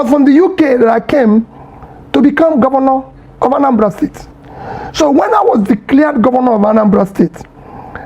was from the UK that I came to become governor of Anambra State. So when I was declared governor of Anambra State,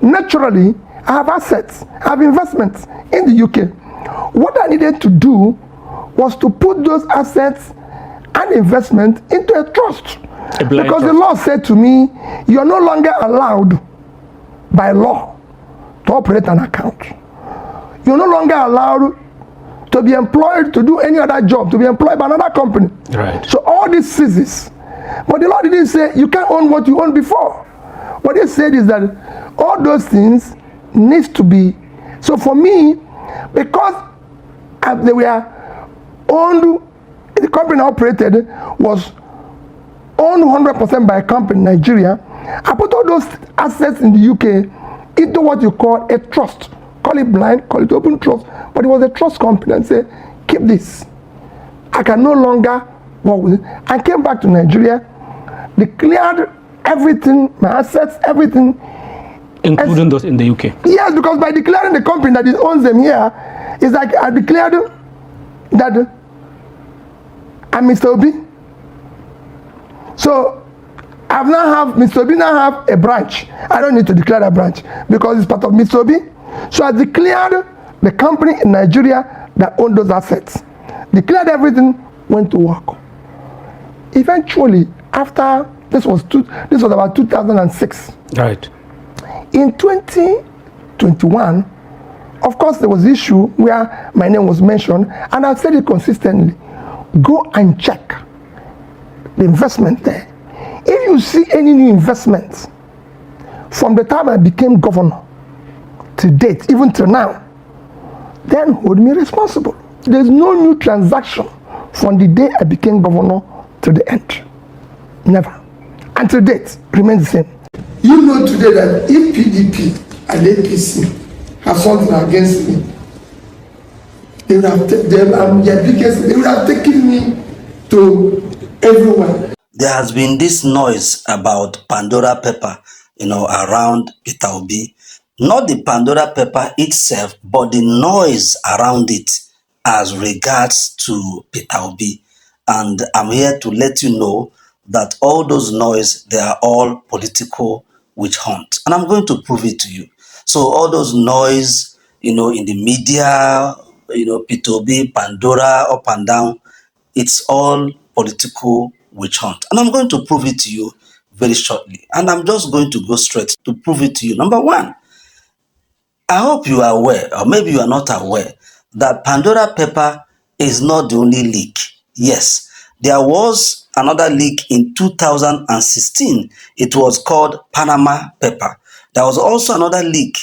naturally, I have assets, I have investments in the UK. What I needed to do was to put those assets and investment into a trust. Because the law said to me, you're no longer allowed by law to operate an account. You're no longer allowed to be employed to do any other job, to be employed by another company. Right. So all this ceases. But the law didn't say you can't own what you owned before. What it said is that all those things needs to be. So for me, because they were owned, the company I operated was owned 100% by a company in Nigeria. I put all those assets in the UK into what you call a trust. Call it blind, call it open trust, but it was a trust company, and say, keep this. I can no longer work with it. I came back to Nigeria, declared everything, my assets, everything. Including those in the UK? Yes, because by declaring the company that owns them here, it's like I declared that I'm Mr. Obi. So I've now have Mr. Obi now have a branch. I don't need to declare a branch because it's part of Mr. Obi. So I declared the company in Nigeria that owned those assets. Declared everything, went to work. Eventually, after this was about 2006. Right. In 2021, of course, there was an issue where my name was mentioned, and I've said it consistently. Go and check the investment there. If you see any new investments from the time I became governor to date, even till now, then hold me responsible. There's no new transaction from the day I became governor to the end. Never. And to date, remains the same. You know today that if PDP and APC have something against me, they would have taken me to everywhere. There has been this noise about Pandora paper, around Peter Obi. Not the Pandora paper itself, but the noise around it as regards to Peter Obi. And I'm here to let you know that all those noise, they are all political witch hunt. And I'm going to prove it to you. So all those noise, in the media, Peter Obi, Pandora, up and down, it's all political witch hunt. And I'm going to prove it to you very shortly. And I'm just going to go straight to prove it to you. Number one, I hope you are aware, or maybe you are not aware, that Pandora paper is not the only leak. Yes, there was another leak in 2016. It was called Panama paper. There was also another leak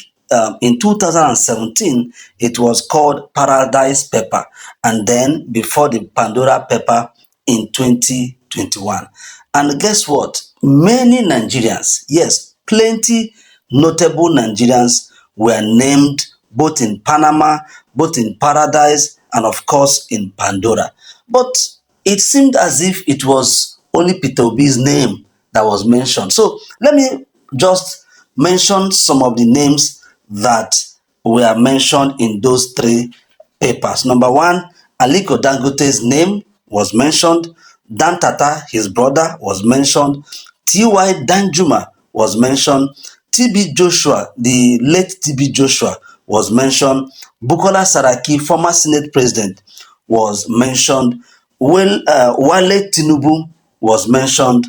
in 2017. It was called Paradise paper. And then before the Pandora paper in 2021. And guess what? Many Nigerians, yes, plenty notable Nigerians were named both in Panama, both in Paradise, and of course in Pandora. But it seemed as if it was only Peter Obi's name that was mentioned. So let me just mention some of the names that were mentioned in those three papers. Number one, Aliko Dangote's name was mentioned. Dan Tata, his brother, was mentioned. T.Y. Danjuma was mentioned. T.B. Joshua, the late T.B. Joshua, was mentioned. Bukola Saraki, former Senate president, was mentioned. Wale Tinubu was mentioned.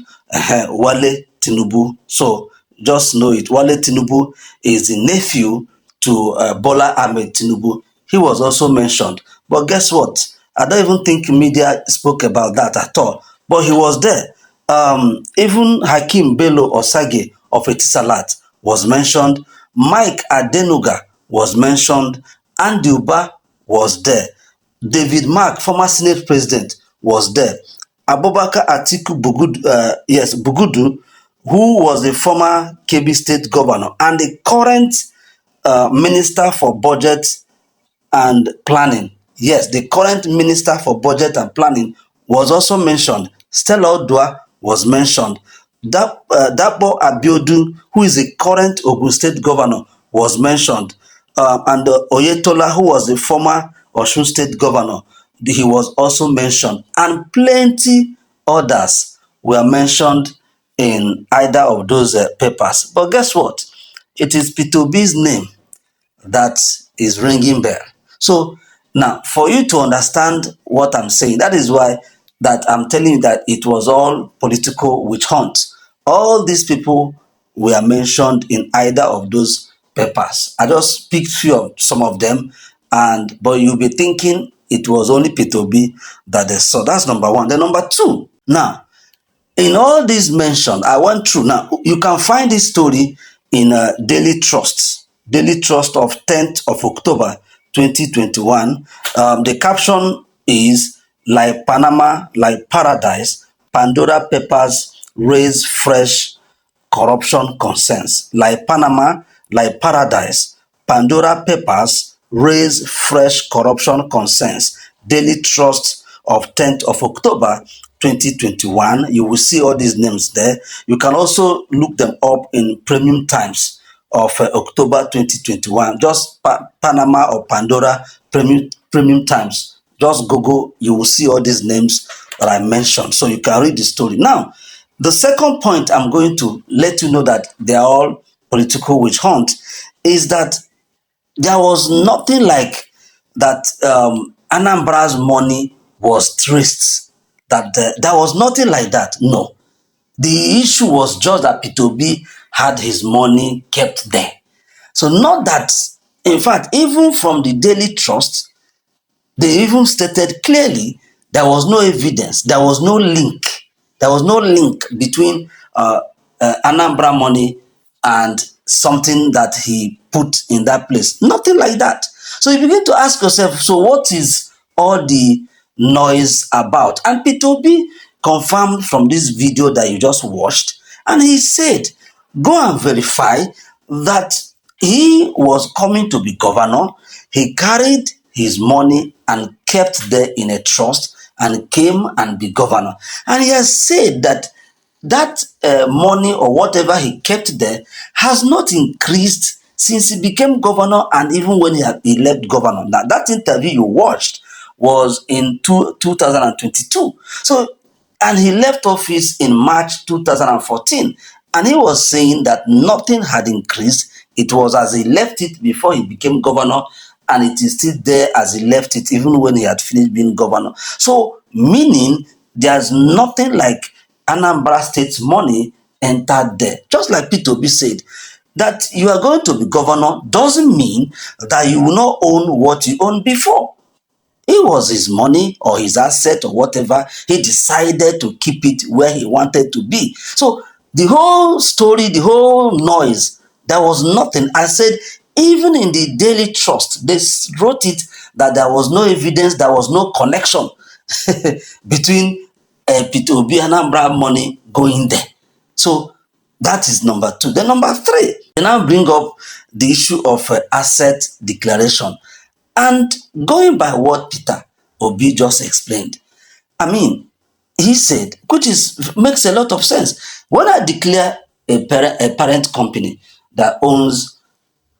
Wale Tinubu. So just know it. Wale Tinubu is the nephew to Bola Ahmed Tinubu. He was also mentioned. But guess what? I don't even think media spoke about that at all. But he was there. Even Hakeem Bello Osage of Etisalat was mentioned. Mike Adenuga was mentioned. Andy Uba was there. David Mark, former Senate president, was there. Abubakar Atiku Bugudu, who was the former Kebbi State governor and the current Minister for Budget and Planning. Yes, the current Minister for Budget and Planning was also mentioned. Stella Odua was mentioned. Dapo Abiodun, who is the current Ogun State governor, was mentioned. And Oyetola, who was the former Osun State governor, he was also mentioned, and plenty others were mentioned in either of those papers. But guess what? It is Peter Obi's name that is ringing bell. So now, for you to understand what I'm saying, that is why that I'm telling you that it was all political witch hunt. All these people were mentioned in either of those papers. I just picked few of some of them, and but you'll be thinking it was only Peter Obi that they saw. That's number one. Then number two. Now, in all these mentioned, I went through. Now, you can find this story in Daily Trust of 10th of October 2021. The caption is like Panama, like paradise, Pandora papers raise fresh corruption concerns. Like Panama, like paradise, Pandora papers raise fresh corruption concerns. Daily Trust of 10th of October 2021. You will see all these names there. You can also look them up in Premium Times of October 2021. Just Panama or Pandora Premium Times. Just Google, you will see all these names that I mentioned. So you can read the story. Now, the second point I'm going to let you know that they are all political witch hunt is that there was nothing like that Anambra's money was traced. That there was nothing like that. No. The issue was just that Peter Obi had his money kept there. So not that, in fact, even from the Daily Trust, they even stated clearly there was no evidence, there was no link. There was no link between Anambra money and something that he put in that place. Nothing like that. So you begin to ask yourself, so what is all the noise about? And Peter Obi confirmed from this video that you just watched, and he said, go and verify that he was coming to be governor. He carried his money and kept there in a trust and came and be governor. And he has said that that money or whatever he kept there has not increased since he became governor and even when he left governor. Now, that interview you watched was in 2022. So, and he left office in March 2014. And he was saying that nothing had increased. It was as he left it before he became governor, and it is still there as he left it, even when he had finished being governor. So, meaning there's nothing like Anambra State's money entered there. Just like Peter Obi said, that you are going to be governor doesn't mean that you will not own what you owned before. It was his money or his asset or whatever. He decided to keep it where he wanted to be. So the whole story, the whole noise, there was nothing. I said, even in the Daily Trust, they wrote it that there was no evidence, there was no connection between Peter Obi and Anambra money going there. So that is number two. Then number three, they now bring up the issue of asset declaration. And going by what Peter Obi just explained, I mean, he said, which makes a lot of sense. When I declare a parent company that owns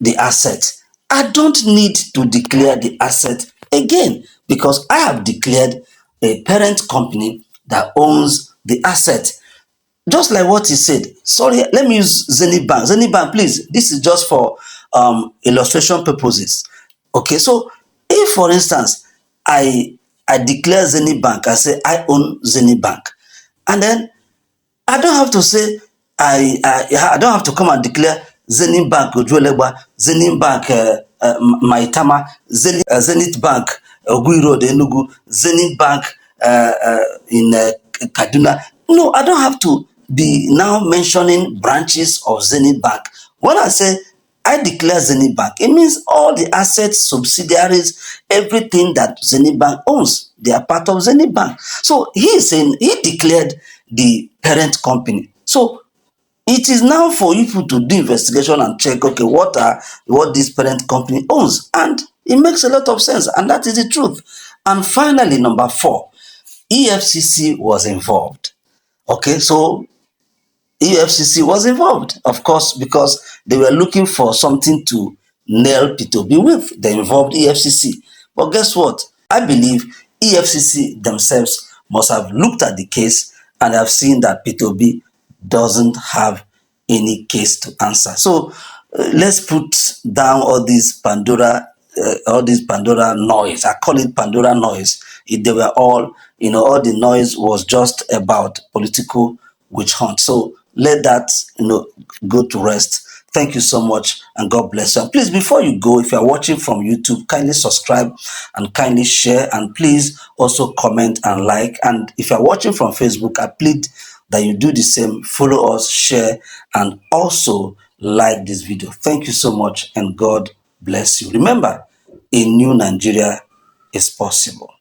the asset, I don't need to declare the asset again because I have declared a parent company that owns the asset. Just like what he said. Sorry, let me use Zenith Bank. Zenith Bank, please. This is just for illustration purposes. Okay, so if, for instance, I declare Zenith Bank, I say I own Zenith Bank, and then I don't have to say I don't have to come and declare Zenith Bank Ojuelegba, Zenith Bank Maitama, Zenith Bank Ogui Road Enugu, Zenith Bank in Kaduna. No, I don't have to be now mentioning branches of Zenith Bank. When I say I declare Zenith Bank, it means all the assets, subsidiaries, everything that Zenith Bank owns, they are part of Zenith Bank. So he is saying he declared the parent company. So it is now for you to do investigation and check, okay, what this parent company owns. And it makes a lot of sense, and that is the truth. And finally, number four, EFCC was involved. Okay, so EFCC was involved, of course, because they were looking for something to nail Peter Obi with. They involved EFCC. But guess what? I believe EFCC themselves must have looked at the case and have seen that Peter Obi doesn't have any case to answer. So let's put down all these Pandora noise. I call it Pandora noise. If they were all, all the noise was just about political witch hunt. So let that, go to rest. Thank you so much and God bless you. And please, before you go, if you are watching from YouTube, kindly subscribe and kindly share, and please also comment and like. And if you are watching from Facebook, I plead that you do the same. Follow us, share, and also like this video. Thank you so much and God bless you. Remember, a new Nigeria is possible.